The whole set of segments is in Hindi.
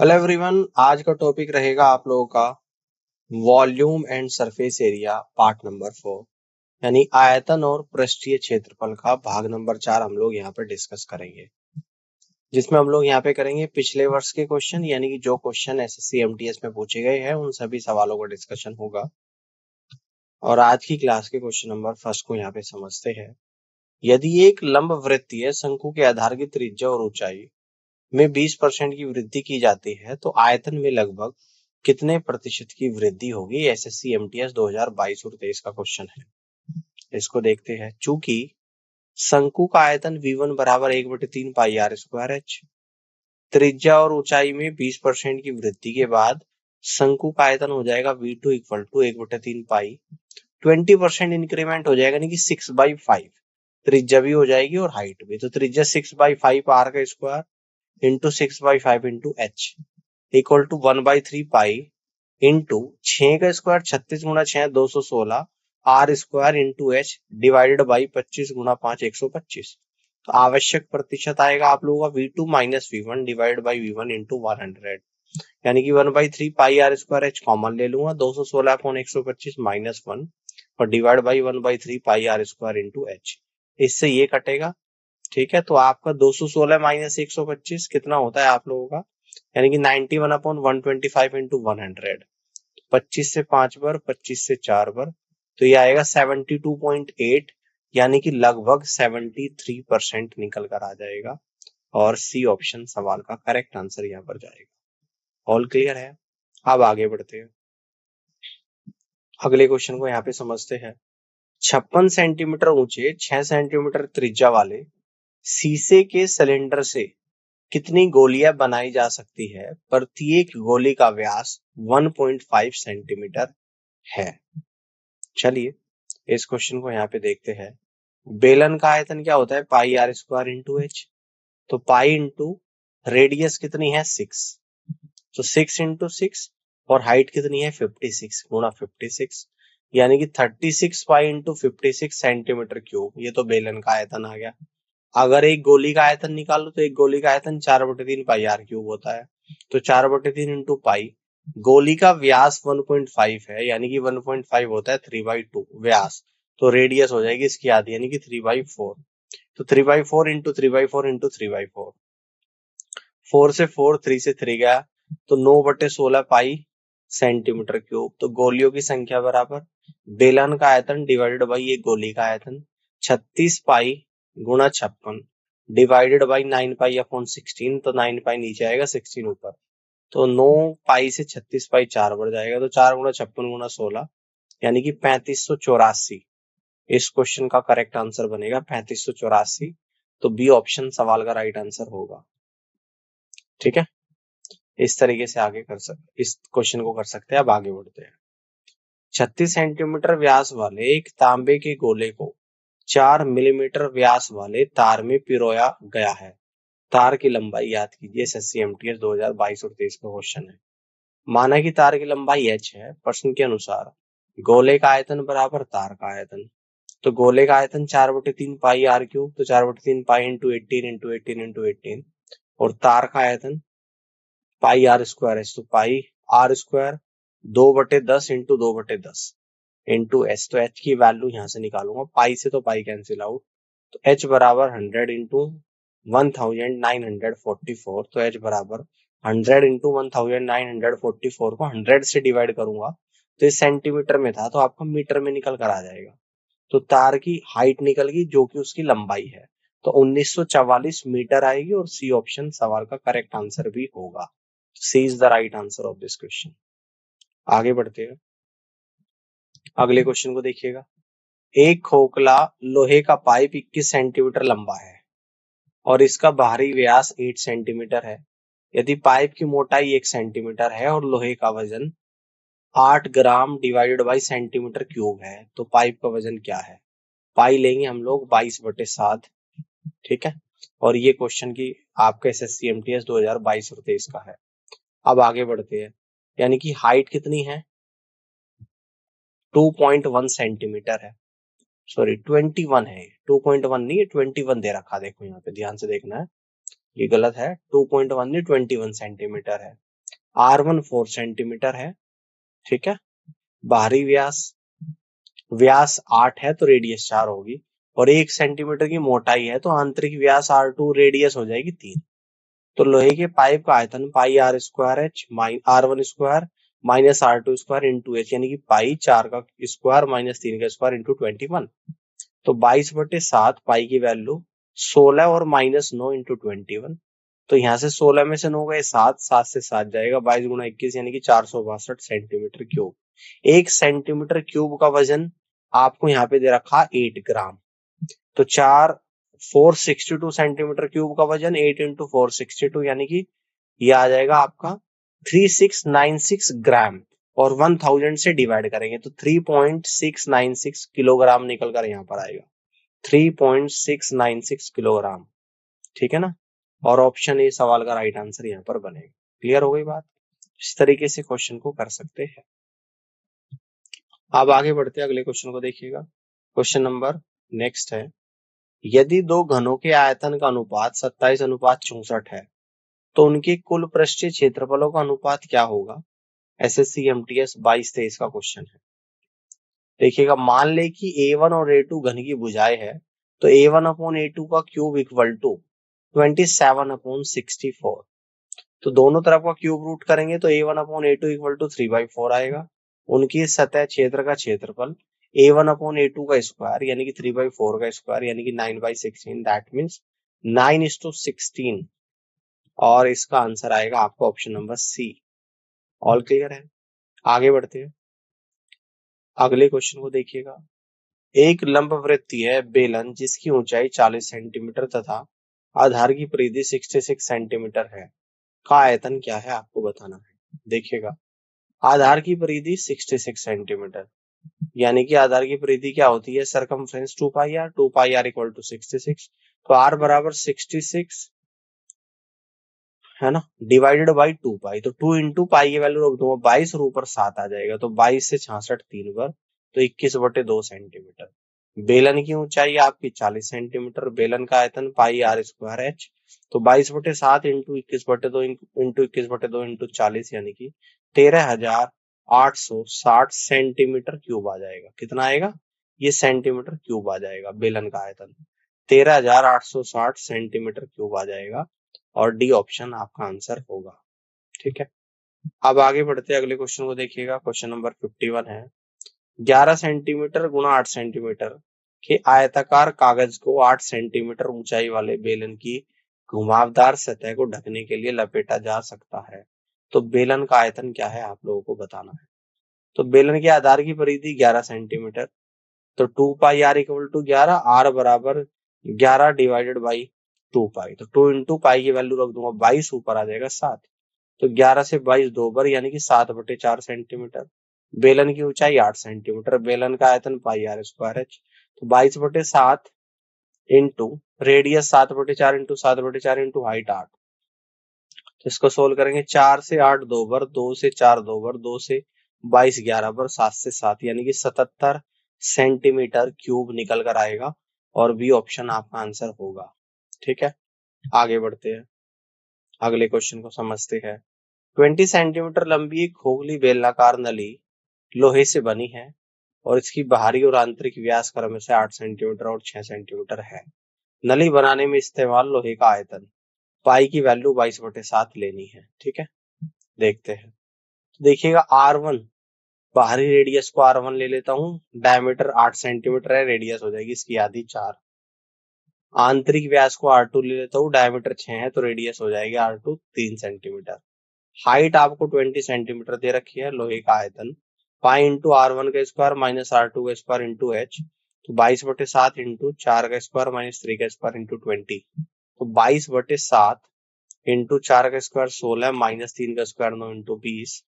हेलो एवरीवन, आज का टॉपिक रहेगा आप लोगों का volume and surface area part number 4 यानी आयतन और पृष्ठीय क्षेत्रफल का भाग नंबर 4 हम लोग यहाँ पे डिस्कस करेंगे, जिसमें हम लोग यहाँ पे करेंगे पिछले वर्ष के क्वेश्चन यानी कि जो क्वेश्चन एसएससी एमटीएस में पूछे गए हैं उन सभी सवालों का डिस्कशन होगा। और आज की क्लास के क्वेश्चन नंबर फर्स्ट को यहाँ पे समझते हैं। यदि एक लंब वृत्तीय शंकु के आधार की त्रिज्या और ऊंचाई में 20% की वृद्धि की जाती है तो आयतन में लगभग कितने प्रतिशत की वृद्धि होगी। एसएससी एमटीएस 2022 और 23 का क्वेश्चन है। इसको देखते हैं। चूंकि शंकु का आयतन v1 बराबर 1/3 पाई आर स्क्वायर एच, त्रिज्या और ऊंचाई में 20% की वृद्धि के बाद शंकु का आयतन हो जाएगा v2 equal to 1/3 pi. 20% increment हो जाएगा यानी कि 6/5, त्रिज्या भी हो जाएगी और हाइट भी। तो त्रिज्या 6/5 आर का square into 6/5 into H equal to 1/3 pi into 6 का स्क्वायर 36 गुणा 6 216 R square into H divided by 25 गुणा 5 125। तो आवश्यक प्रतिशत आएगा आप लोगों का v2 minus v1 divide by v1 into 100 यानी कि 1/3 pi are square h common ले लूंगा, 216 अपॉन 125 माइनस 1 और divide by 1/3 pi are square into h. इससे ये कटेगा, ठीक है। तो आपका 216 माइनस 125 कितना होता है आप लोगों का, यानी कि 91 अपॉन 125 इंटू 100। 25 से 5 बार, 25 से 4 बार, तो ये आएगा 72.8 यानी कि लगभग 73% निकल कर आ जाएगा। और सी ऑप्शन सवाल का करेक्ट आंसर यहाँ पर जाएगा। ऑल क्लियर है। अब आगे बढ़ते हैं, अगले क्वेश्चन को यहाँ पे समझते हैं। 56 सेंटीमीटर ऊंचे 6 सेंटीमीटर त्रिज्या वाले शीशे के सिलेंडर से कितनी गोलियां बनाई जा सकती है। प्रत्येक गोली का व्यास 1.5 सेंटीमीटर है। चलिए इस क्वेश्चन को यहाँ पे देखते हैं। बेलन का आयतन क्या होता है, पाई आर स्क्वायर इंटू एच। तो पाई इंटू रेडियस कितनी है 6, तो 6 इंटू 6 और हाइट कितनी है 56 गुणा 56 यानी कि 36 पाई इंटू 56 सेंटीमीटर क्यूब। ये तो बेलन का आयतन आ गया। अगर एक गोली का आयतन निकालो तो एक गोली का आयतन 4/3 पाई आर क्यूब होता है। तो 4/3 इंटू पाई, गोली का व्यास 1.5 है यानी कि 1.5 होता है 3/2 व्यास, तो रेडियस हो जाएगी इसकी आधी यानी कि 3/4। तो 3/4 इंटू 3/4 इंटू 3/4, 4 से 4, 3 से 3 गया तो 9/16 पाई सेंटीमीटर क्यूब। तो गोलियों की संख्या बराबर बेलन का आयतन डिवाइडेड बाई ये गोली का आयतन 36 पाई गुणा 56 डिवाइडेड बाई 9 पाई अपॉन 16। तो 9 पाई नीचे आएगा 16 ऊपर, तो 9 पाई से 36 पाई 4 बढ़ जाएगा, तो 4 गुणा 56 गुणा 16 यानी कि 3584। इस क्वेश्चन का करेक्ट आंसर बनेगा 3584। तो बी ऑप्शन सवाल का राइट आंसर होगा। ठीक है, इस तरीके से आगे कर सकते, इस क्वेश्चन को कर सकते हैं। अब आगे बढ़ते हैं। 36 सेंटीमीटर व्यास वाले एक तांबे के गोले को 4 मिलीमीटर व्यास वाले तार में पिरोया गया है। तार की लंबाई याद कीजिए। एसएससी एमटीएस 2022 और 23 का क्वेश्चन है। माना कि तार की लंबाई h है। प्रश्न के अनुसार गोले का आयतन बराबर तार का आयतन। तो गोले का आयतन 4/3 पाई आर क्यूब, तो 4/3 पाई इंटू 18 इंटू 18 इंटू 18 और तार का आयतन पाई आर स्क्वायर है, तो pi are square 2/10 into 2/10 into H. तो एच की वैल्यू यहां से निकालूंगा, पाई से तो पाई कैंसिल आउट, तो एच बराबर 100 इंटू 1944। तो एच बराबर 100 इंटू 1944 को 100 से डिवाइड करूंगा तो ये सेंटीमीटर में था, तो आपको मीटर में निकल कर आ जाएगा। तो तार की हाइट निकल गई जो कि उसकी लंबाई है, तो 1944 मीटर आएगी और सी ऑप्शन सवाल का करेक्ट आंसर भी होगा। C is the right answer of this question. आगे बढ़ते हैं, अगले क्वेश्चन को देखिएगा। एक खोखला लोहे का पाइप 21 सेंटीमीटर लंबा है और इसका बाहरी व्यास 8 सेंटीमीटर है। यदि पाइप की मोटाई 1 सेंटीमीटर है और लोहे का वजन 8 gram divided by centimetre cube है, तो पाइप का वजन क्या है। पाई लेंगे हम लोग 22/7। ठीक है, और ये क्वेश्चन की आपका एसएससी एमटीएस 2022 और 23 का है। अब आगे बढ़ते हैं, यानी कि हाइट कितनी है 2.1 सेंटीमीटर है, सॉरी 21 है, 2.1 नहीं है 21 दे रखा, देखो यहाँ पे ध्यान से देखना है, ये गलत है। 2.1 नहीं 21 सेंटीमीटर है। R1 4 सेंटीमीटर है, ठीक है। बाहरी व्यास 8 है तो रेडियस 4 होगी, और 1 सेंटीमीटर की मोटाई है तो आंतरिक व्यास R2, रेडियस हो जाएगी 3। तो लोहे के पाइप का आयतन pi are square H R1 square minus R2 square into H, यानी कि पाई 4 का स्क्वायर माइनस 3 का स्क्वायर इंटू 21। तो 22/7 पाई की वैल्यू 16 और माइनस 9 इंटू 21। तो यहाँ से 16 में से 9 गए 7, 7 से 7 जाएगा, 22 गुना 21 यानी कि 462 सेंटीमीटर क्यूब। 1 सेंटीमीटर क्यूब का वजन आपको यहाँ पे दे रखा 8 ग्राम। तो 462 सेंटीमीटर क्यूब का वजन 8 इंटू 462, यानी कि ये आ जाएगा आपका 3696 ग्राम, और 1000 से डिवाइड करेंगे तो 3.696 किलोग्राम निकल कर यहाँ पर आएगा, 3.696 किलोग्राम, ठीक है ना। और ऑप्शन ए सवाल का राइट आंसर यहाँ पर बनेगा। क्लियर हो गई बात? इस तरीके से क्वेश्चन को कर सकते हैं। अब आगे बढ़ते हैं, अगले क्वेश्चन को देखिएगा। क्वेश्चन नंबर नेक्स्ट है, यदि दो घनों के आयतन का अनुपात 27:64 है तो उनके कुल पृष्ठीय क्षेत्रफलों का अनुपात क्या होगा? एसएससी एमटीएस 22-23 का क्वेश्चन है। देखिएगा, मान ले कि A1 और A2 घन की भुजाएं है, तो A1/A2 का क्यूब इक्वल टू 27/64। तो दोनों तरफ का क्यूब रूट करेंगे तो A1/A2 इक्वल टू 3/4 आएगा। उनकी सतह क्षेत्र का क्षेत्रफल A1/A2 का स्क्वायर यानी कि 3/4 का स्क्वायर यानी कि 9/16, दैट मीन्स 9:16, और इसका आंसर आएगा आपका option number C. All clear है? आगे बढ़ते हैं, अगले क्वेश्चन को देखिएगा। एक लंबवृत्तीय है बेलन जिसकी ऊंचाई 40 सेंटीमीटर तथा आधार की परिधि 66 सेंटीमीटर है, का आयतन क्या है आपको बताना है। देखिएगा, आधार की परिधि 66 सेंटीमीटर, यानी कि आधार की परिधि क्या होती है? Circumference 2πr, 2πr equal to 66। तो r बराबर 66 है ना, डिवाइडेड बाई 2π, तो 2 इंटू पाई की वैल्यू रख दूंगा 22 और ऊपर 7 आ जाएगा, तो 22 से 66 3 पर, तो 21/2 सेंटीमीटर। बेलन की ऊंचाई आपकी 40 सेंटीमीटर, बेलन का आयतन पाई आर स्क्वायर एच, तो 22/7 इंटू 21/2 इंटू 21/2 इंटू 40 यानी कि 13,860 सेंटीमीटर क्यूब आ जाएगा। कितना आएगा? ये सेंटीमीटर क्यूब आ जाएगा, बेलन का आयतन 13,860 सेंटीमीटर क्यूब आ जाएगा, और डी ऑप्शन आपका आंसर होगा। ठीक है, अब आगे बढ़ते हैं, अगले क्वेश्चन को देखिएगा। क्वेश्चन नंबर 51 है, 11 सेंटीमीटर गुना 8 सेंटीमीटर के आयताकार कागज को 8 सेंटीमीटर ऊंचाई वाले बेलन की घुमावदार सतह को ढकने के लिए लपेटा जा सकता है, तो बेलन का आयतन क्या है आप लोगों को बताना है। तो बेलन के आधार की परिधि 11 सेंटीमीटर, तो 2πr इक्वल टू 11, आर बराबर 11 डिवाइडेड बाई 2π, तो 2 इंटू पाई की वैल्यू रख दूंगा 22, ऊपर आ जाएगा 7, तो 11 से 22 2 बार यानी कि 7/4 सेंटीमीटर। बेलन की ऊंचाई 8 सेंटीमीटर, बेलन का आयतन पाई आर स्क्वायर एच, तो 22/7 into radius 7/4 into 7/4 into height 8। तो इसको सोल्व करेंगे, 4 से 8 2 बार, 2 से 4 2 बार, 2 से 22 11 बार, 7 से 7 यानी कि 77 सेंटीमीटर क्यूब निकल कर आएगा, और बी ऑप्शन आपका आंसर होगा। ठीक है, आगे बढ़ते हैं, अगले क्वेश्चन को समझते हैं। 20 सेंटीमीटर लंबी एक खोखली बेलनाकार नली लोहे से बनी है और इसकी बाहरी और आंतरिक व्यास क्रम से 8 सेंटीमीटर और 6 सेंटीमीटर है। नली बनाने में इस्तेमाल लोहे का आयतन, पाई की वैल्यू 22/7 लेनी है। ठीक है, देखते हैं। तो देखिएगा, R1 बाहरी रेडियस को R1 ले लेता हूँ, डायमीटर 8 सेंटीमीटर है, रेडियस हो जाएगी इसकी आधी 4। आंतरिक व्यास को R2 ले लेता हूँ, डायमीटर 6 है तो रेडियस हो जाएगी R2 3 सेंटीमीटर। हाइट आपको 20 सेंटीमीटर दे रखी है। लोहे का आयतन पाई इंटू R1 का स्क्वायर माइनस R2 का स्क्वायर इंटू एच, तो 22/7 इंटू 4 का स्क्वायर माइनस 3 का स्क्वायर इंटू 20, तो 22/7 इंटू 4 का स्क्वायर 16 माइनस 3 का स्क्वायर 9 इंटू 20,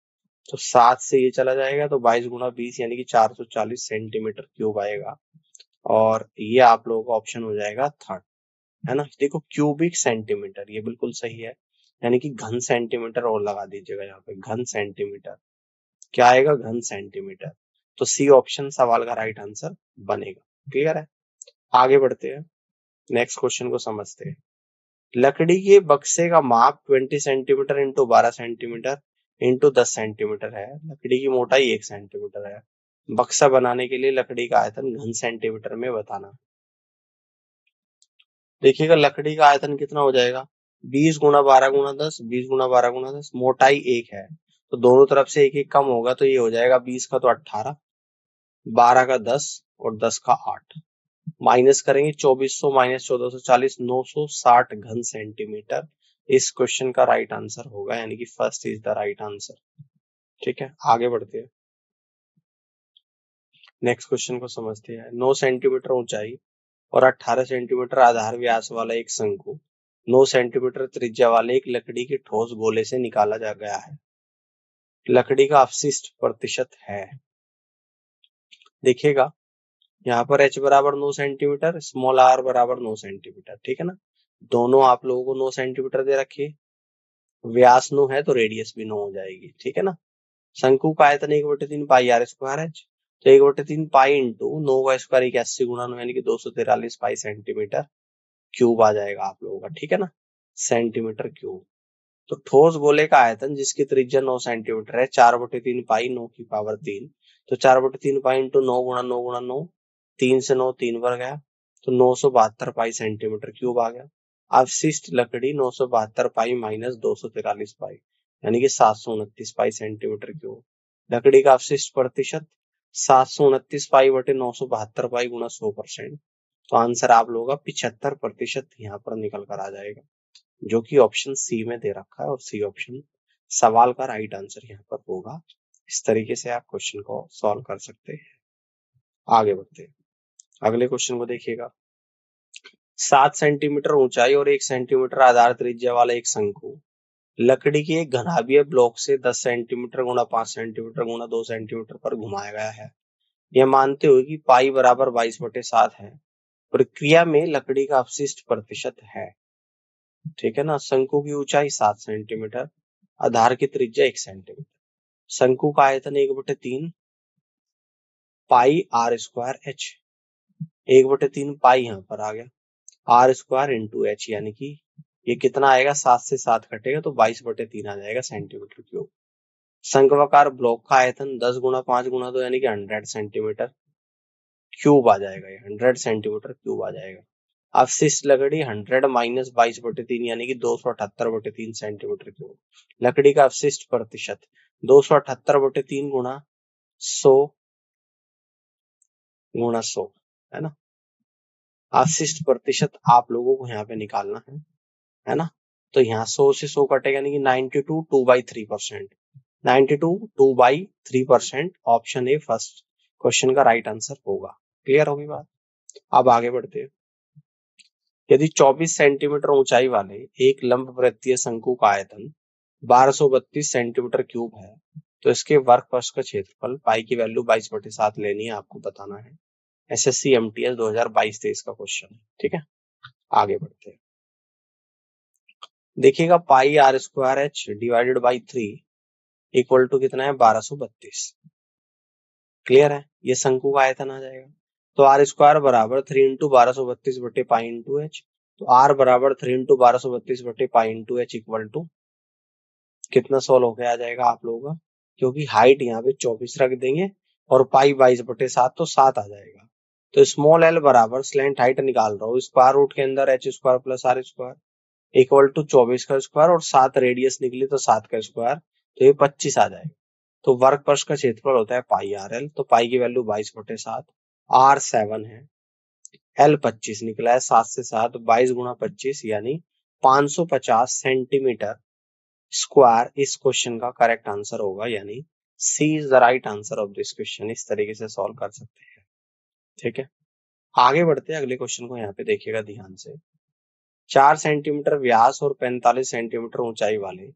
तो 7 से ये चला जाएगा, तो 22 गुना 20 यानी कि 440 सेंटीमीटर क्यूब आएगा, और ये आप लोगों का ऑप्शन हो जाएगा थर्ड, है ना। देखो, क्यूबिक सेंटीमीटर ये बिल्कुल सही है, यानी कि घन सेंटीमीटर और लगा दीजिएगा यहाँ पे, घन सेंटीमीटर क्या आएगा? घन सेंटीमीटर। तो सी ऑप्शन सवाल का राइट आंसर बनेगा। क्लियर है, आगे बढ़ते हैं, नेक्स्ट क्वेश्चन को समझते हैं। लकड़ी के बक्से का माप 20 centimetre into 12 centimetre into 10 centimetre है। लकड़ी की मोटाई 1 सेंटीमीटर है। बक्सा बनाने के लिए लकड़ी का आयतन घन सेंटीमीटर में बताना। देखिएगा लकड़ी का आयतन कितना हो जाएगा, 20 गुणा 12 गुणा 10, 20 गुणा 12 गुणा 10। मोटाई 1 है तो दोनों तरफ से एक एक कम होगा, तो ये हो जाएगा 20 का तो 18, 12 का 10 और 10 का 8। माइनस करेंगे 2400 माइनस 1440, 960 घन सेंटीमीटर इस क्वेश्चन का राइट आंसर होगा, यानी कि first is the right answer. ठीक है, आगे बढ़ते हैं, नेक्स्ट क्वेश्चन को समझते हैं। 9 सेंटीमीटर ऊंचाई और 18 सेंटीमीटर आधार व्यास वाला एक शंकु 9 सेंटीमीटर त्रिज्या वाले एक लकड़ी के ठोस गोले से निकाला जा गया है। लकड़ी का अपशिष्ट प्रतिशत है। देखिएगा यहाँ पर h बराबर 9 सेंटीमीटर, स्मॉल r बराबर 9 सेंटीमीटर, ठीक है ना। दोनों आप लोगों को 9 सेंटीमीटर दे रखी है, व्यास 9 है तो रेडियस भी 9 हो जाएगी, ठीक है ना। शंकु का आयतन 1/3 पाई आर स्क्वायर है, तो 1/3 पाई इंटू 9 का स्क्वायर 81 गुणा 9 यानी कि 243 पाई सेंटीमीटर क्यूब आ जाएगा आप लोगों का, ठीक है ना, सेंटीमीटर क्यूब। तो ठोस गोले का आयतन जिसकी त्रिज्या 9 सेंटीमीटर है, 4/3 पाई 9 की पावर 3, तो 4/3 पाई इंटू 9 गुणा 9 गुणा 9, 3 से 9 3 बार गया, तो 972 पाई सेंटीमीटर क्यूब आ गया। अवशिष्ट लकड़ी 972 पाई माइनस 243 पाई यानी कि 729 पाई सेंटीमीटर क्यूब। लकड़ी का अवशिष्ट प्रतिशत 729 पाई बटे 972 पाई गुणा 100%, तो आंसर आप लोगों का 75% यहाँ पर निकल कर आ जाएगा, जो कि ऑप्शन सी में दे रखा है, और सी ऑप्शन सवाल का राइट आंसर यहाँ पर होगा। इस तरीके से आप क्वेश्चन को सॉल्व कर सकते हैं। आगे बढ़ते हैं, अगले क्वेश्चन को देखिएगा। 7 सेंटीमीटर ऊंचाई और 1 सेंटीमीटर आधार त्रिज्या वाला एक शंकु लकड़ी के एक घनाभीय ब्लॉक से 10 सेंटीमीटर गुणा 5 सेंटीमीटर गुणा 2 सेंटीमीटर पर घुमाया गया है। यह मानते हुए कि पाई बराबर 22/7 है, प्रक्रिया में लकड़ी का अपशिष्ट प्रतिशत है। ठीक है ना, शंकु की ऊंचाई 7 सेंटीमीटर, आधार की त्रिज्या 1 सेंटीमीटर, शंकु का आयतन 1/3 पाई आर स्क्वायर एच, 1/3 पाई यहाँ पर आ गया, आर स्क्वायर इंटू एच, यानी कि ये कितना आएगा, 7 से 7 कटेगा तो 22/3 आ जाएगा सेंटीमीटर क्यूब। शंक्वाकार ब्लॉक का आयतन 10 गुणा 5 गुणा 2 यानी कि 100 सेंटीमीटर क्यूब आ जाएगा, ये 100 सेंटीमीटर क्यूब आ जाएगा। अवशिष्ट लकड़ी 100 माइनस 22/3 यानी कि 278/3 सेंटीमीटर क्यूब। लकड़ी का अवशिष्ट प्रतिशत 278/3 गुणा 100 गुणा 100 है ना। अवशिष्ट प्रतिशत आप लोगों को यहाँ पे निकालना है ना। तो यहाँ 100 से 100 कटेगा यानी कि 92 2/3%, 92 2/3%, ऑप्शन ए फर्स्ट क्वेश्चन का राइट आंसर होगा। क्लियर होगी बात, अब आगे बढ़ते हैं। यदि 24 सेंटीमीटर ऊंचाई वाले एक लंबवृत्तीय शंकु का आयतन 1232 सेंटीमीटर क्यूब है, तो इसके वर्ग पृष्ठ का क्षेत्रफल पाई की वैल्यू 22/7 लेनी है, आपको बताना है। एसएससी एमटीएस 2022-23 का क्वेश्चन है, ठीक है। आगे बढ़ते हैं, देखिएगा pi are square H divided by 3 equal to कितना है, 1232। क्लियर है, ये शंकु का आयतन आ जाएगा। तो आर स्क्वायर बराबर 3 इंटू 1232 बटे पाई इंटू एच, तो आर बराबर 3 इंटू 1232 बटे pi into H equal to कितना सॉल्व होकर आ जाएगा आप लोगों का, क्योंकि हाइट यहाँ पे 24 रख देंगे और पाई 22/7 तो 7 आ जाएगा। तो स्मॉल एल बराबर स्लैंट हाइट निकाल रहा हूँ, स्क्वायर रूट के अंदर h square plus r square equal to 24 का स्क्वायर और 7 रेडियस निकली तो 7 का स्क्वायर, तो ये 25 आ जाएगा। तो वर्ग पृष्ठ का क्षेत्रफल होता है पाई आर एल, तो पाई की वैल्यू 22/7, आर 7 है, एल 25 निकला है, 7 से 7 22 गुणा 25 यानी 550 सेंटीमीटर स्क्वायर इस क्वेश्चन का करेक्ट आंसर होगा, यानी C is the right answer of this question. इस तरीके से सॉल्व कर सकते हैं, ठीक है। आगे बढ़ते हैं, अगले क्वेश्चन को यहाँ पे देखिएगा ध्यान से। 4 सेंटीमीटर व्यास और 45 सेंटीमीटर ऊंचाई वाले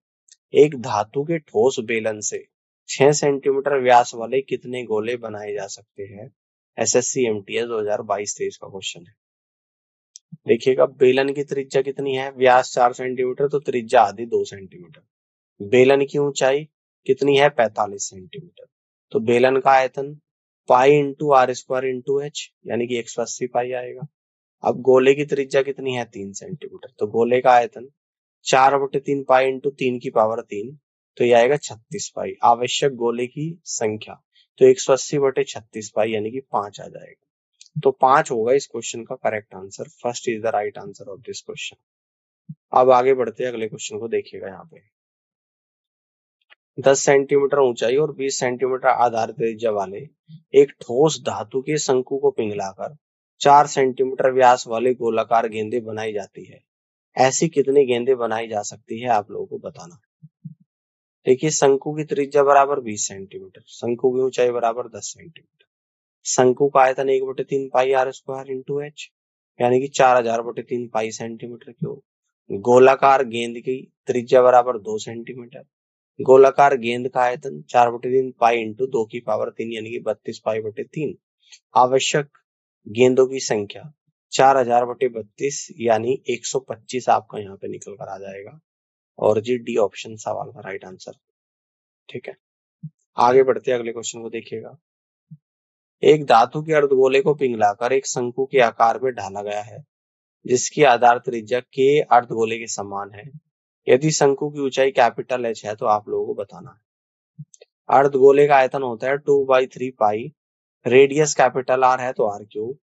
एक धातु के ठोस बेलन से 6 सेंटीमीटर व्यास वाले कितने गोले बनाए जा सकते हैं। एसएससी एमटीएस 2022-23 का क्वेश्चन है। देखिएगा बेलन की त्रिज्या कितनी है, व्यास 4 सेंटीमीटर तो त्रिज्या आधी 2 सेंटीमीटर। बेलन की ऊंचाई कितनी है, 45 सेंटीमीटर। तो बेलन का आयतन pi into r square into H यानी कि 180 पाई आएगा। अब गोले की त्रिज्या कितनी है, 3 सेंटीमीटर, तो गोले का आयतन 4/3 पाई इंटू 3 की पावर 3, तो ये आएगा 36 पाई। आवश्यक गोले की संख्या, तो 180/36 पाई यानी कि 5 आ जाएगा। तो 5 होगा इस क्वेश्चन का correct answer. First is the right answer of this question. अब आगे बढ़ते हैं, अगले क्वेश्चन को देखिएगा। यहाँ पे 10 सेंटीमीटर ऊंचाई और 20 सेंटीमीटर आधार त्रिज्या वाले एक ठोस धातु के शंकु को पिघलाकर 4 सेंटीमीटर व्यास वाले गोलाकार गेंदें बनाई जाती है। ऐसी कितनी गेंदें बनाई जा सकती है, आप लोगों को बताना। देखिए, शंकु की त्रिज्या बराबर 20 सेंटीमीटर, शंकु की ऊंचाई बराबर 10 सेंटीमीटर, शंकु का आयतन 1/3 pi are square into H यानी कि 4000/3 पाई सेंटीमीटर क्यूब। गोलाकार गेंद की त्रिज्या बराबर 2 सेंटीमीटर, गोलाकार गेंद का आयतन 4/3 पाई इंटू 2 की पावर 3 यानी कि 32 पाई/3। आवश्यक गेंदों की संख्या 4000/32 यानी 125 आपका यहाँ पे निकल कर आ जाएगा। और जी डी ऑप्शन सवाल का राइट आंसर। ठीक है, आगे बढ़ते हैं, अगले क्वेश्चन को देखिएगा। एक धातु के अर्धगोले को पिघलाकर एक शंकु के आकार में ढाला गया है, जिसकी आधार त्रिज्या के अर्धगोले के समान है। यदि शंकु की ऊंचाई कैपिटल एच है तो आप लोगों को बताना है। अर्धगोले का आयतन होता है 2/3 पाई, रेडियस कैपिटल आर है तो आर क्यूब,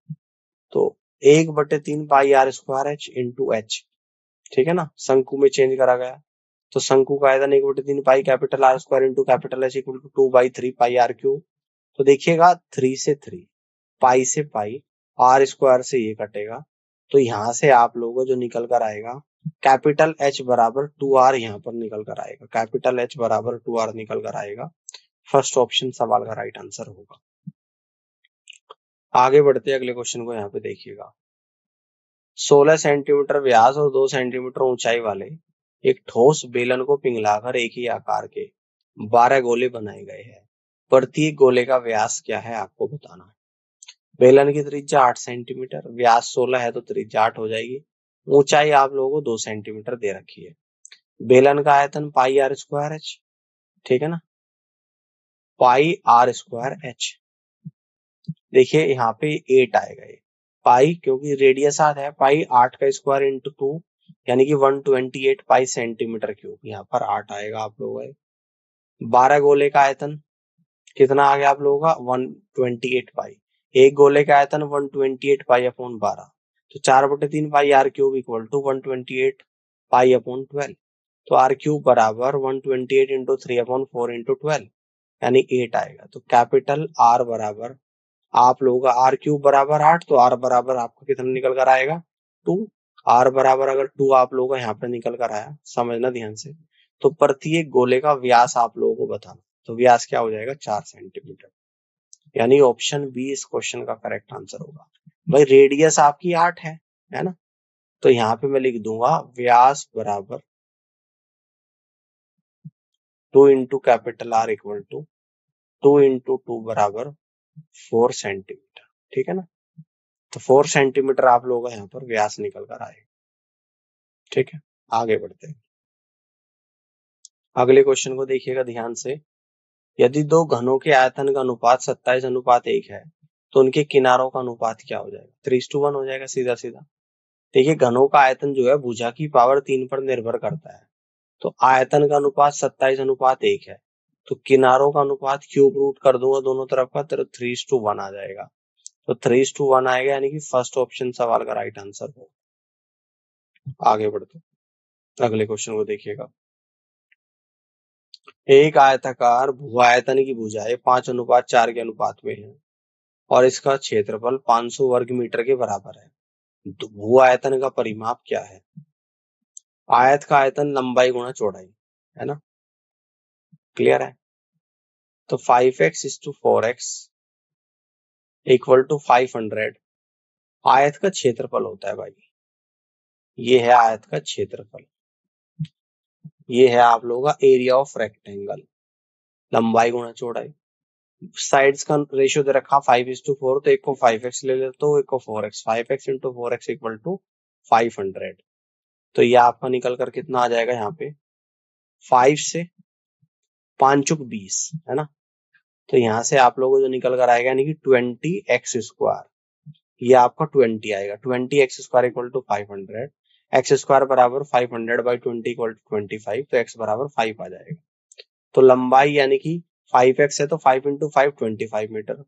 तो 1/3 pi are square H into H. ठीक है ना, शंकु में चेंज करा गया तो शंकु का आयतन 1/3 pi capital R square into capital H equal to 2/3 pi are cube. तो देखिएगा 3 से 3, पाई से पाई, आर स्क्वायर से ये कटेगा, तो यहां से आप लोगों को जो निकल कर आएगा कैपिटल एच बराबर 2r यहाँ पर निकल कर आएगा, कैपिटल एच बराबर 2r निकल कर आएगा। फर्स्ट ऑप्शन सवाल का राइट आंसर होगा। आगे बढ़ते अगले क्वेश्चन को यहाँ पे देखिएगा। 16 सेंटीमीटर व्यास और 2 सेंटीमीटर ऊंचाई वाले एक ठोस बेलन को पिघलाकर एक ही आकार के 12 गोले बनाए गए हैं। प्रत्येक गोले का व्यास क्या है, आपको बताना है। बेलन की त्रिज्या 8 सेंटीमीटर, व्यास 16 है तो त्रिज्या 8 हो जाएगी, ऊंचाई आप लोगों को 2 सेंटीमीटर दे रखी है। बेलन का आयतन पाई आर स्क्वायर एच, ठीक है ना, पाई आर स्क्वायर एच। देखिए यहाँ पे 8 आएगा, ये पाई क्योंकि रेडियस 8 है, पाई 8 का स्क्वायर इंटू 2 यानी कि 128 पाई सेंटीमीटर क्यूब, यहाँ पर 8 आएगा आप लोगों का। 12 गोले का आयतन कितना आ गया आप लोगों का, 128 पाई। एक गोले का आयतन 128 पाई अपॉन 12, तो 4/3 pi are cube equal to 128 pi upon 12। तो आर क्यूब बराबर 128 इंटू 3/4 इंटू 12 यानी 8 आएगा। तो कैपिटल आर बराबर आप लोगों का आर क्यूब बराबर 8, तो आर बराबर आपका कितना निकल कर आएगा 2। आर बराबर अगर 2 आप लोगों का यहाँ पे निकल कर आया, समझना ध्यान से, तो प्रत्येक गोले का व्यास आप लोगों को बताना। तो व्यास क्या हो जाएगा 4 सेंटीमीटर, यानी ऑप्शन बी इस क्वेश्चन का करेक्ट आंसर होगा। भाई रेडियस आपकी 8 है ना, तो यहाँ पे मैं लिख दूंगा व्यास बराबर 2 into capital R equal to 2 into 2 बराबर 4 सेंटीमीटर। ठीक है ना, तो 4 सेंटीमीटर आप लोगों का यहाँ पर व्यास निकल कर आएगा। ठीक है, आगे बढ़ते हैं, अगले क्वेश्चन को देखिएगा ध्यान से। यदि दो घनों के आयतन का अनुपात 27:1 है तो उनके किनारों का अनुपात क्या हो जाएगा, 3:1 हो जाएगा सीधा सीधा। देखिए घनों का आयतन जो है भुजा की पावर 3 पर निर्भर करता है, तो आयतन का अनुपात 27:1 है, तो किनारों का अनुपात क्यूब रूट कर दूंगा दोनों तरफ का, तो 3:1 आ जाएगा। तो 3:1 आएगा, यानी कि फर्स्ट ऑप्शन सवाल का राइट आंसर होगा। आगे बढ़ते अगले क्वेश्चन को देखिएगा। एक आयताकार भू आयतन की भुजाएं 5:4 के अनुपात में है और इसका क्षेत्रफल 500 वर्ग मीटर के बराबर है। तो भू आयतन का परिमाप क्या है। आयत का आयतन लंबाई गुणा चौड़ाई है ना, क्लियर है। तो 5x/4x इक्वल टू 500 आयत का क्षेत्रफल होता है भाई। ये है आयत का क्षेत्रफल, ये है आप लोगों का एरिया ऑफ रेक्टेंगल, लंबाई गुणा चौड़ाई। साइड्स का रेशियो दे रखा 5:4, तो एक को 5x ले लेते हो, एक को 4x, 5x into 4x equal to 500। तो ये आपका निकल कर कितना आ जाएगा, यहाँ पे 5 से 5×20 है ना, तो यहाँ से आप लोगों को जो निकल कर आएगा यानी कि 20x², ये आपका 20 आएगा। 20x² इक्वल टू 500, x² बराबर 500/20 इक्वल टू 25, तो x बराबर 5 आ जाएगा। तो लंबाई यानी कि 5x है तो 5 इंटू 5 25 मीटर।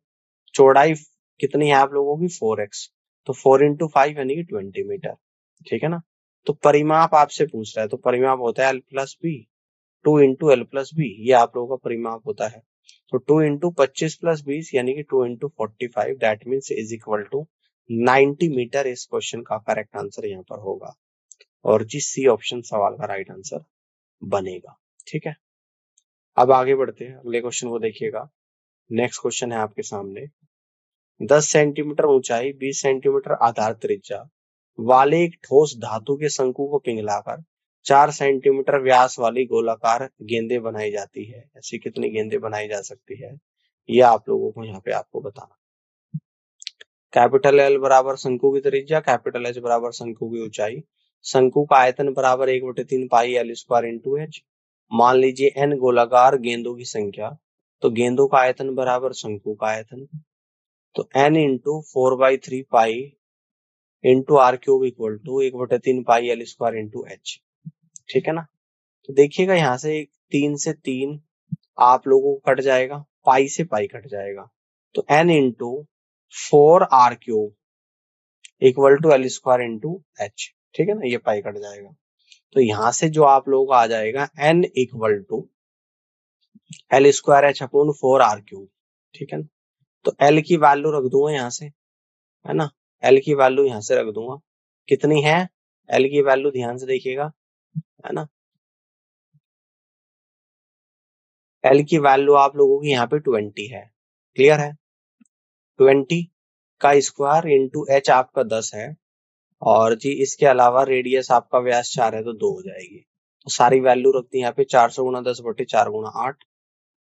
चौड़ाई कितनी है आप लोगों की 4x, तो 4 इंटू 5 यानी कि 20 मीटर। ठीक है ना। तो परिमाप आपसे पूछ रहा है, तो परिमाप होता है l plus b, 2 into l plus b, ये आप लोगों का परिमाप होता है। तो 2 इंटू 25 प्लस 20 यानी कि 2 into 45 that means is equal to 90 metre. इस क्वेश्चन का करेक्ट आंसर यहाँ पर होगा और जी सी ऑप्शन सवाल का राइट आंसर बनेगा। ठीक है, अब आगे बढ़ते हैं, अगले क्वेश्चन को देखिएगा। नेक्स्ट क्वेश्चन है आपके सामने। 10 सेंटीमीटर ऊंचाई, 20 सेंटीमीटर आधार त्रिज्या वाले एक ठोस धातु के शंकु को पिघलाकर 4 सेंटीमीटर व्यास वाली गोलाकार गेंदें बनाई जाती है। ऐसी कितनी गेंदें बनाई जा सकती है, यह आप लोगों को यहाँ पे आपको बताना। कैपिटल एल बराबर शंकु की त्रिज्या, कैपिटल एच बराबर शंकु की ऊंचाई, शंकु का आयतन बराबर 1/3 pi l square into H. मान लीजिए एन गोलाकार गेंदों की संख्या, तो गेंदों का आयतन बराबर शंकु का आयतन, तो n into 4/3 pi into r cube equal to 1/3 pi l square into H. ठीक है ना। तो देखिएगा यहाँ से 3 से 3 आप लोगों को कट जाएगा, पाई से पाई कट जाएगा, तो n into 4 r cube equal to l square into H. ठीक है ना, ये पाई कट जाएगा। तो यहां से जो आप लोगों का आ जाएगा n equal to l square h upon 4 r cube. ठीक है ना। तो एल की वैल्यू रख दूंगा यहाँ से, है ना, एल की वैल्यू यहाँ से रख दूंगा, कितनी है एल की वैल्यू, ध्यान से देखिएगा, है ना। एल की वैल्यू आप लोगों की यहाँ पे 20 है, क्लियर है। 20 का स्क्वायर इंटू एच आपका 10 है, और जी इसके अलावा रेडियस आपका व्यास 4 है तो 2 हो जाएगी। तो सारी वैल्यू रखती है यहाँ पे, 400 गुणा 10 बटे 4 गुणा 8,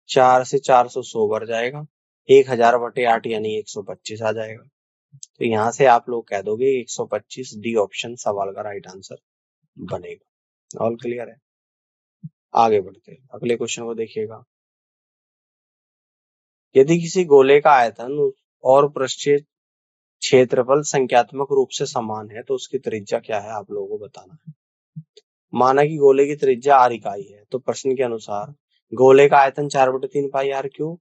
4 से 400 100 बढ़ जाएगा, 1000 बटे 8 यानी 125 आ जाएगा। तो यहाँ से आप लोग कह दोगे 125, डी ऑप्शन सवाल का राइट आंसर बनेगा। ऑल क्लियर है, आगे बढ़ते हैं, अगले क्वेश्चन को देखिएगा। यदि किसी गोले का आयतन और पृष्ठीय क्षेत्रफल संख्यात्मक रूप से समान है तो उसकी त्रिज्या क्या है, आप लोगों को बताना है। माना कि गोले की त्रिज्या आर इकाई है, तो प्रश्न के अनुसार गोले का आयतन 4/3 pi are cube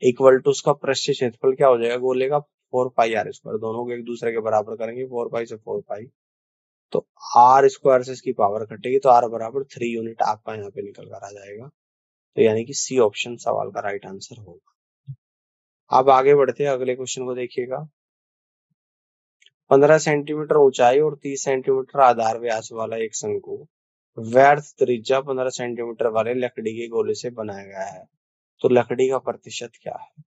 equal to उसका पृष्ठीय क्षेत्रफल क्या हो जाएगा गोले का, 4 पाई आर स्क्वायर। दोनों को एक दूसरे के बराबर करेंगे, 4 पाई से 4 पाई, तो आर स्क्वायर से इसकी पावर कटेगी, तो आर बराबर 3 यूनिट आपका यहाँ पे निकल कर आ जाएगा। तो यानी कि सी ऑप्शन सवाल का राइट आंसर होगा। अब आगे बढ़ते हैं, अगले क्वेश्चन को देखिएगा। 15 सेंटीमीटर ऊंचाई और 30 सेंटीमीटर आधार व्यास वाला एक शंकु व्यर्थ त्रिज्या 15 सेंटीमीटर वाले लकड़ी के गोले से बनाया गया है, तो लकड़ी का प्रतिशत क्या है।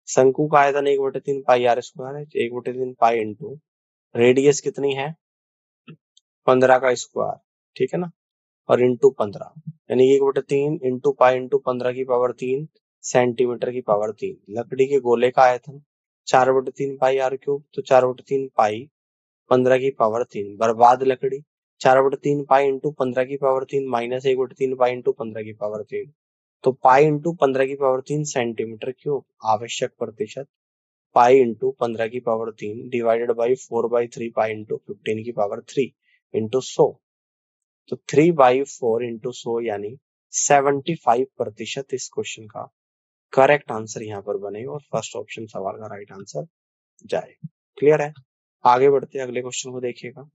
शंकु का आयतन 1/3 पाई आर स्क्वायर है, 1/3 पाई इंटू रेडियस कितनी है 15 का स्क्वायर, ठीक है ना, और इंटू 15 यानी 1/3 इंटू पाई इंटू 15 की पावर 3 सेंटीमीटर की पावर 3। लकड़ी के गोले का आयतन 4/3 पाई आर क्यूब, तो 4/3 पाई 15 की पावर 3 बर्बाद लकड़ी, 4/3 पाई इंटू 15 की पावर 3 माइनस 1/3 पाई इंटू 15 की पावर 3, तो पाई इंटू 15 की पावर 3 सेंटीमीटर क्यूब। आवश्यक प्रतिशत पाई इंटू 15 की power 3 divided by 4/3 pi into 15 की पावर 3 इंटू 100, तो 3/4 इंटू 100 यानी 75% इस क्वेश्चन का करेक्ट आंसर यहाँ पर बनेगा और फर्स्ट ऑप्शन सवाल का राइट आंसर जाएगा। क्लियर है, आगे बढ़ते हैं, अगले क्वेश्चन को देखिएगा।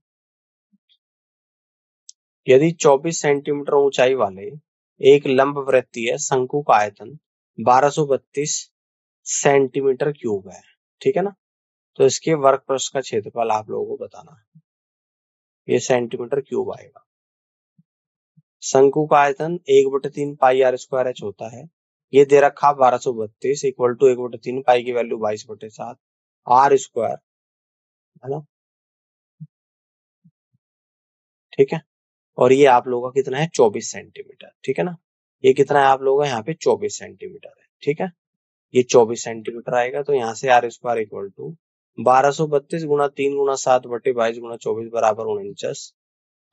यदि 24 सेंटीमीटर ऊंचाई वाले एक लंबवृत्तीय शंकु का आयतन 1232 सेंटीमीटर क्यूब है, ठीक है ना, तो इसके वर्ग पृष्ठ का क्षेत्रफल आप लोगों को बताना है, ये सेंटीमीटर क्यूब आएगा। शंकु का आयतन 1/3 पाई आर स्क्वायर एच होता है, ये दे रखा 1232 इक्वल टू 1/3 पाई की वैल्यू 22/7 आर स्क्वायर, है ना, ठीक है, और ये आप लोगों का कितना है 24 सेंटीमीटर, ठीक है ना, ये कितना है आप लोगों का यहाँ पे 24 सेंटीमीटर है, ठीक है, ये 24 सेंटीमीटर आएगा। तो यहाँ से आर स्क्वायर इक्वल टू 1232 गुणा 3 गुणा 7 बटे 22 गुणा 24 बराबर 49,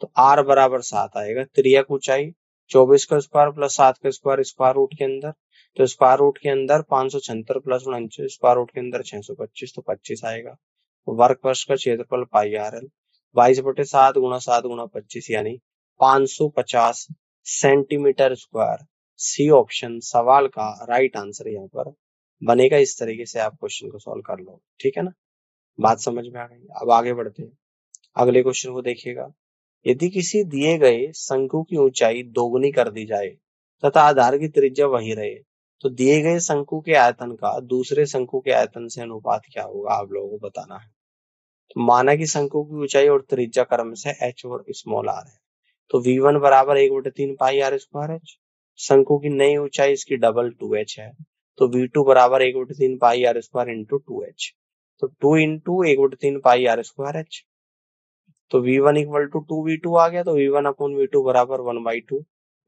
तो आर बराबर 7 आएगा। त्रियक ऊंचाई 24 का स्क्वायर प्लस 7 का स्क्वायर स्क्वायर रूट के अंदर, तो स्क्वायर रूट के अंदर 576 प्लस 49 स्क्वायर रूट के अंदर 625, तो 25 आएगा। वर्ग पृष्ठ का क्षेत्रफल पाई आर एल 22/7 गुणा 7 गुणा 25 यानी 550 सेंटीमीटर स्क्वायर सी ऑप्शन सवाल का राइट आंसर यहाँ पर बनेगा। इस तरीके से आप क्वेश्चन को सॉल्व कर लो, ठीक है ना। बात समझ में आ गई। अब आगे बढ़ते हैं, अगले क्वेश्चन को देखिएगा। यदि किसी दिए गए शंकु की ऊंचाई दोगुनी कर दी जाए तथा आधार की त्रिज्या वही रहे, तो दिए गए शंकु के आयतन का दूसरे शंकु के आयतन से अनुपात क्या होगा, आप लोगों को बताना है। तो माना कि शंकु की ऊंचाई और त्रिज्या क्रम से h और स्मॉल r है, तो v1 बराबर 1/3 पाई आर स्क्वायर एच। शंकु की नई ऊंचाई इसकी डबल 2h है, तो v2 बराबर 1/3 pi are square into 2h, तो 2 into 1/3 pi are square h. तो v1 इक्वल टू 2v2 आ गया, तो v1 अपॉन v2 बराबर 1/2,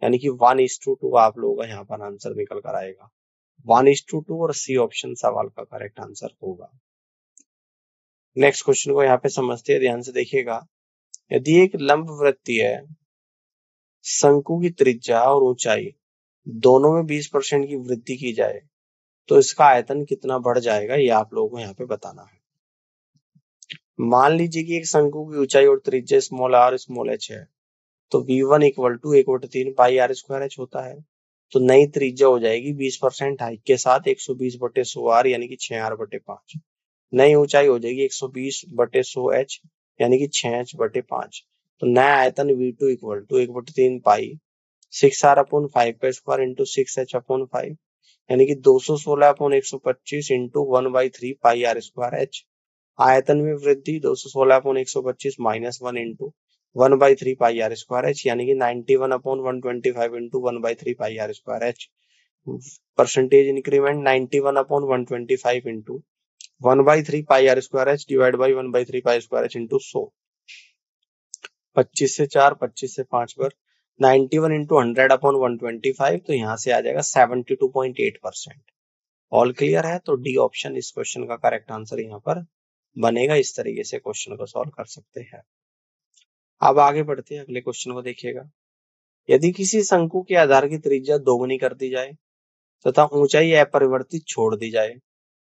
यानी कि 1:2 आप लोगों का यहाँ पर आंसर निकल कर आएगा। 1:2 और सी ऑप्शन सवाल का करेक्ट आंसर होगा। नेक्स्ट क्वेश्चन को यहाँ पे समझते हैं, ध्यान से देखिएगा। यदि एक लंब वृत्तीय शंकु की त्रिज्या और ऊंचाई दोनों में 20% की वृद्धि की जाए तो इसका आयतन कितना बढ़ जाएगा, ये आप लोगों को यहाँ पे बताना है। मान लीजिए कि एक शंकु की ऊंचाई और त्रिज्या स्मॉल आर स्मॉल एच है, तो v1 equal to 1/3 pi are square h होता है। तो नई त्रिज्या हो जाएगी 20% हाइट के साथ 120/100 आर, यानी कि 6r/5। नई ऊंचाई हो जाएगी 120/100 एच, यानी कि 6h/5। तो नया आयतन v2 equal to 1/3 pi 6r/5 का स्क्वायर इंटू 6h/5, यानी कि 216/125 into 1/3 pi are square h. आयतन में वृद्धि 216/125 -1 into 1/3 pi are square h, यानी कि 91/125 into 1/3 pi are square h. Percentage increment 91/125 into 1/3 pi are square h divide by 1/3 pi square H into 100। 25 से 4, 25 से 5 पर 91 इंटू 100/125, तो यहाँ से आ जाएगा 72.8%। ऑल क्लियर है, तो डी ऑप्शन इस क्वेश्चन का करेक्ट आंसर यहाँ पर बनेगा। इस तरीके से क्वेश्चन को सॉल्व कर सकते हैं। अब आगे बढ़ते हैं, अगले क्वेश्चन को देखिएगा। यदि किसी शंकु के आधार की त्रिज्या दोगुनी कर दी जाए तथा ऊंचाई अपरिवर्तित छोड़ दी जाए,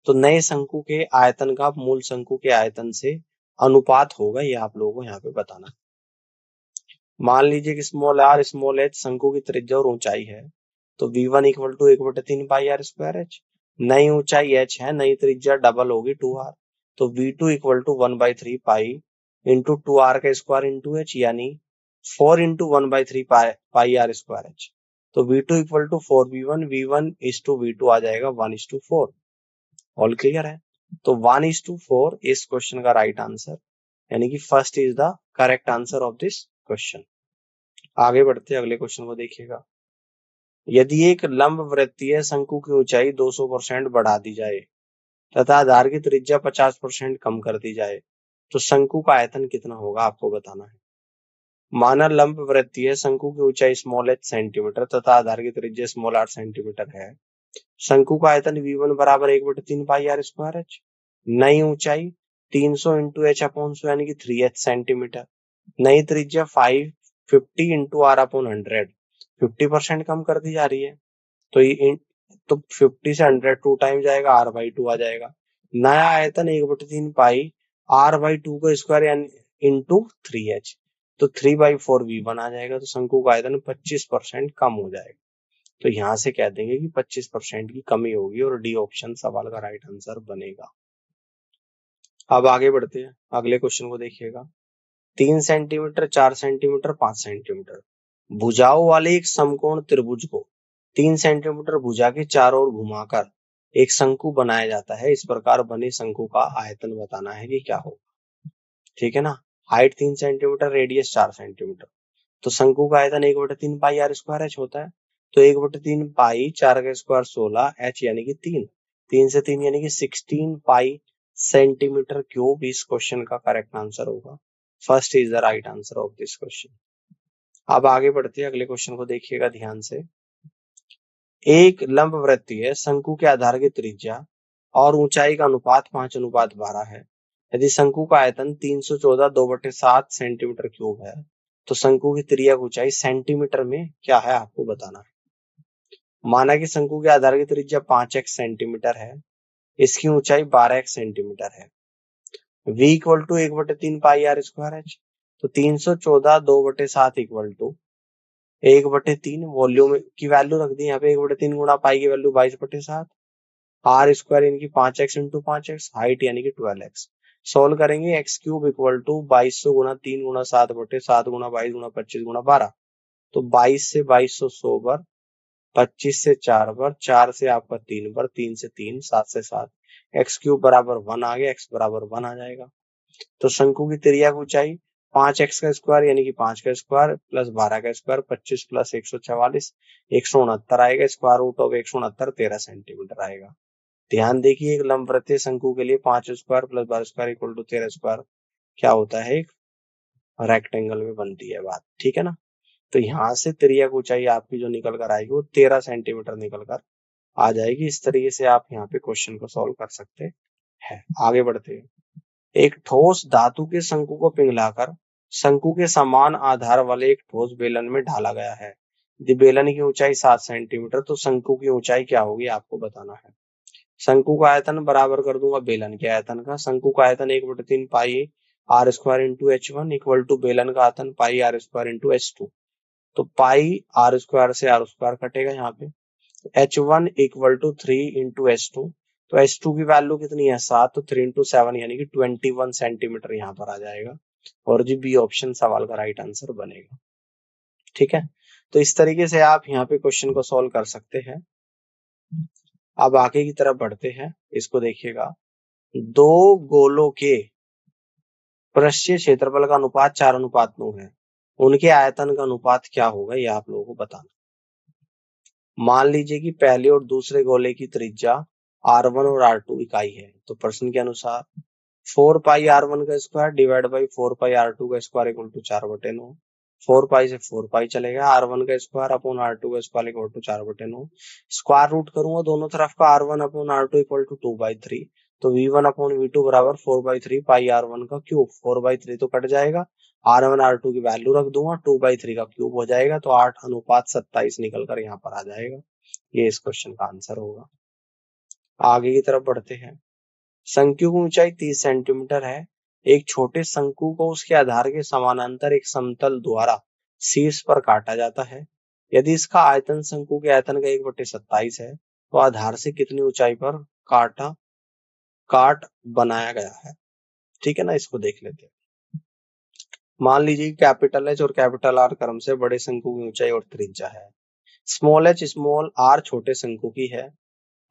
तो नए शंकु के आयतन का मूल शंकु के आयतन से अनुपात होगा, ये आप लोगों को यहाँ पे बताना है। मान लीजिए कि स्मॉल आर स्मॉल एच शंकु की त्रिज्या और ऊंचाई है, तो v1 equal to 1/3 pi are square h. नई ऊंचाई h है, नई त्रिज्या डबल होगी 2r, तो v2 equal to 1/3 pi into 2r का स्क्वायर इंटू h, यानी 4 into 1/3 pi are square h. तो v2 equal to 4v1, v1 is to v2 आ जाएगा 1:4। ऑल क्लियर है, तो 1:4 इस क्वेश्चन का राइट आंसर, यानी कि first is the correct answer of this question. आगे बढ़ते अगले क्वेश्चन को देखिएगा। यदि एक लंब वृत्तीय शंकु की ऊंचाई 200% बढ़ा दी जाए तथा आधार की त्रिज्या 50% कम कर दी जाए, तो शंकु का आयतन कितना होगा, आपको बताना है। माना लंब वृत्तीय शंकु की ऊंचाई स्मॉल एच सेंटीमीटर तथा आधार की त्रिज्या स्मॉल आर सेंटीमीटर है। शंकु का आयतन v1 बराबर 1/3 पाई आर स्क्वायर एच। नई ऊंचाई 300 इंटू h/100, यानी कि 3h सेंटीमीटर। नई त्रिज्या 550 इंटू r/100, 50% कम कर दी जा रही है, तो 50 से 100 2 टाइम जाएगा, r/2 आ जाएगा। नया आयतन 1/3 पाई r/2 का स्क्वायर यानी इंटू 3h, तो 3/4 v1 आ जाएगा। तो शंकु का आयतन 25% कम हो जाएगा। तो यहाँ से कह देंगे कि 25% की कमी होगी और डी ऑप्शन सवाल का राइट आंसर बनेगा। अब आगे बढ़ते हैं, अगले क्वेश्चन को देखिएगा। 3 सेंटीमीटर, 4 सेंटीमीटर, 5 सेंटीमीटर भुजाओं वाले एक समकोण त्रिभुज को 3 सेंटीमीटर भुजा के चारों ओर घुमाकर एक शंकु बनाया जाता है। इस प्रकार बने शंकु का आयतन बताना है कि क्या होगा, ठीक है ना। हाइट 3 सेंटीमीटर, रेडियस 4 सेंटीमीटर, तो शंकु का आयतन 1/3 पाई आर स्क्वायर एच होता है। तो 1/3 पाई 4 का स्क्वायर 16 एच, यानी कि 3 से 3 यानी कि 16 पाई सेंटीमीटर क्यूब इस क्वेश्चन का करेक्ट आंसर होगा। First is the right answer of this question. अब आगे बढ़ते हैं, अगले क्वेश्चन को देखिएगा ध्यान से। एक लंब वृत्तीय शंकु के आधार की त्रिज्या और ऊंचाई का अनुपात 5:12 है। यदि शंकु का आयतन 314 2/7 सेंटीमीटर क्यूब है, तो शंकु की त्रिज्या ऊंचाई सेंटीमीटर में क्या है, आपको बताना है। माना कि शंकु के आधार की त्रिज्या 5x सेंटीमीटर है, इसकी ऊंचाई 12x सेंटीमीटर है। v equal to 1/3 pi are square h, तो 314 2/7 इक्वल टू 1/3 वॉल्यूम की वैल्यू रख दी यहाँ पे 1/3 गुणा पाई की वैल्यू 22/7, आर स्क्वायर यानी कि 5x इंटू 5x, हाइट यानी कि 12x। सोल्व करेंगे x क्यूब इक्वल टू 2200 गुणा 3 गुणा 7/7 गुणा 22 गुणा 25 गुणा 12। तो 22 से 2200 100 बार, 25 से 4 बार, 4 से आपका 3 बार, 3 से 3, 7 से 7, एक्स क्यूब बराबर 1 आ गया, एक्स बराबर 1 आ जाएगा। तो शंकु की त्रिज्या की ऊंचाई 5x का स्क्वायर यानी कि 5 का स्क्वायर प्लस 12 का स्क्वायर 25 प्लस 144 169 आएगा, स्क्वायर रूट ऑफ 169 13 सेंटीमीटर आएगा। ध्यान देखिए एक लंबवृत्तीय शंकु के लिए 5 square plus 12 square equal to 13 square क्या होता है, एक रेक्टेंगल में बनती है बात, ठीक है ना। तो यहाँ से त्रिज्या की ऊंचाई आपकी जो निकल कर आएगी वो 13 सेंटीमीटर निकल कर आ जाएगी। इस तरीके से आप यहाँ पे क्वेश्चन को सॉल्व कर सकते हैं। आगे बढ़ते हैं। एक ठोस धातु के शंकु को पिघलाकर शंकु के समान आधार वाले एक ठोस बेलन में ढाला गया है। यदि बेलन की ऊंचाई 7 सेंटीमीटर तो शंकु की ऊंचाई क्या होगी आपको बताना है। शंकु का आयतन बराबर कर दूंगा बेलन के आयतन का। शंकु का आयतन 1/3 pi are square into H1 equal to बेलन का आयतन pi are square into H2। तो पाई आर स्क्वायर से आर स्क्वायर कटेगा यहाँ पे। H1 equal to 3 into H2। तो H2 की वैल्यू कितनी है 7, तो 3 इंटू 7 यानी कि 21 सेंटीमीटर यहाँ पर आ जाएगा और जी बी ऑप्शन सवाल का राइट आंसर बनेगा। ठीक है, तो इस तरीके से आप यहाँ पे क्वेश्चन को सॉल्व कर सकते हैं। अब आगे की तरफ बढ़ते हैं। इसको देखिएगा, दो गोलों के पृष्ठीय क्षेत्रफल का अनुपात 4:9 है, उनके आयतन का अनुपात क्या होगा ये आप लोगों को बताना। मान लीजिए कि पहले और दूसरे गोले की त्रिज्या r1 और r2 इकाई है। तो प्रश्न के अनुसार 4 पाई r1 का square divide by 4 pi r2 का स्क्वायर इक्वल टू 4/9। 4 पाई से 4 पाई चलेगा, r1 का स्क्वायर अपॉन r2 का square equal to 4/9। Square root करूंगा दोनों तरफ का, r1 upon r2 equal to 2/3। तो v1 अपॉन v2 बराबर 4/3 पाई r1 का क्यूब। 4/3 तो कट जाएगा, r1 r2 की वैल्यू रख दूंगा, 2/3 का क्यूब हो जाएगा, तो 8:27 निकलकर यहाँ पर आ जाएगा। ये इस क्वेश्चन का आंसर होगा। आगे की तरफ बढ़ते हैं। शंकु की ऊंचाई 30 सेंटीमीटर है। एक छोटे शंकु को उसके आधार के समानांतर एक समतल द्वारा शीर्ष पर काटा जाता है। यदि इसका आयतन शंकु के आयतन का 1/27 है तो आधार से कितनी ऊंचाई पर काट बनाया गया है। ठीक है ना, इसको देख लेते हैं। मान लीजिए कैपिटल एच और कैपिटल आर क्रम से बड़े शंकु की ऊंचाई और त्रिज्या है। स्मॉल एच स्मॉल आर छोटे शंकु की है।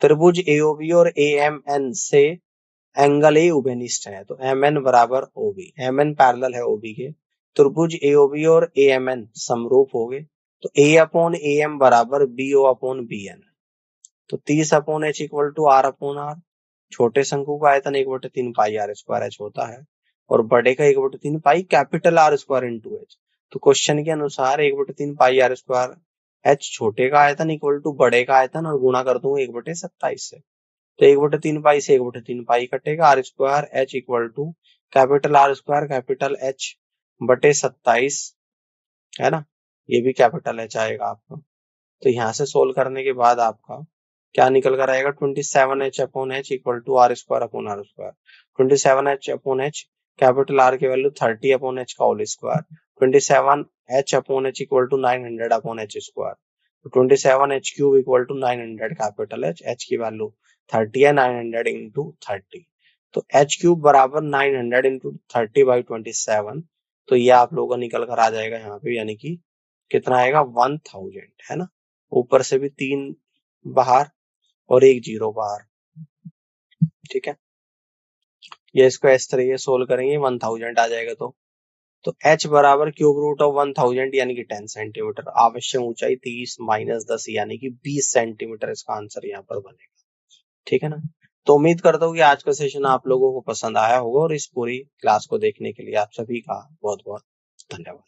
त्रिभुज एओबी और एएमएन से एंगल ए उभयनिष्ठ है। तो एमएन बराबर ओबी, एमएन पैरेलल है ओबी के। त्रिभुज एओबी और एएमएन समरूप हो गए। तो ए अपॉन एएम बराबर बीओ अपॉन बीएन। तो 30 upon h equal to r upon r. छोटे शंकु का आयतन 1/3 पाई आर स्क्वायर एच होता है और बड़े का 1/3 pi capital R square into H. तो क्वेश्चन के अनुसार 1/3 पाई आर स्क्वायर एच छोटे का आयतन इक्वल टू बड़े का आयतन और गुणा कर दूंगा 1/27 से। तो 1/3 पाई से 1/3 पाई कटेगा, r square h equal to capital R square capital H बटे 27 है ना, ये भी कैपिटल एच आएगा आपका। तो यहाँ से सोल्व करने के बाद आपका क्या निकल कर आएगा 27h upon h equal to r square upon r square. 27h upon h capital R की वैल्यू 30 अपॉन एच का whole square. 27h upon h equal to 900 upon h square. तो 27h cube equal to 900 capital H, h की वैल्यू 30 है, 900 इंटू 30। तो एच क्यूब बराबर 900 इंटू 30/27। तो ये आप लोगों का निकल कर आ जाएगा यहाँ पे, यानी कि कितना आएगा 1000 है ना। ऊपर से भी 3 बाहर और 1 0 बाहर। ठीक है, ये इसको इस तरीके सोल्व करेंगे 1000 आ जाएगा। तो h बराबर क्यूब रूट ऑफ 1000 यानी कि 10 सेंटीमीटर। आवश्यक ऊंचाई 30 माइनस 10 यानी कि 20 सेंटीमीटर इसका आंसर यहाँ पर बनेगा। ठीक है ना, तो उम्मीद करता हूँ कि आज का सेशन आप लोगों को पसंद आया होगा और इस पूरी क्लास को देखने के लिए आप सभी का बहुत बहुत धन्यवाद।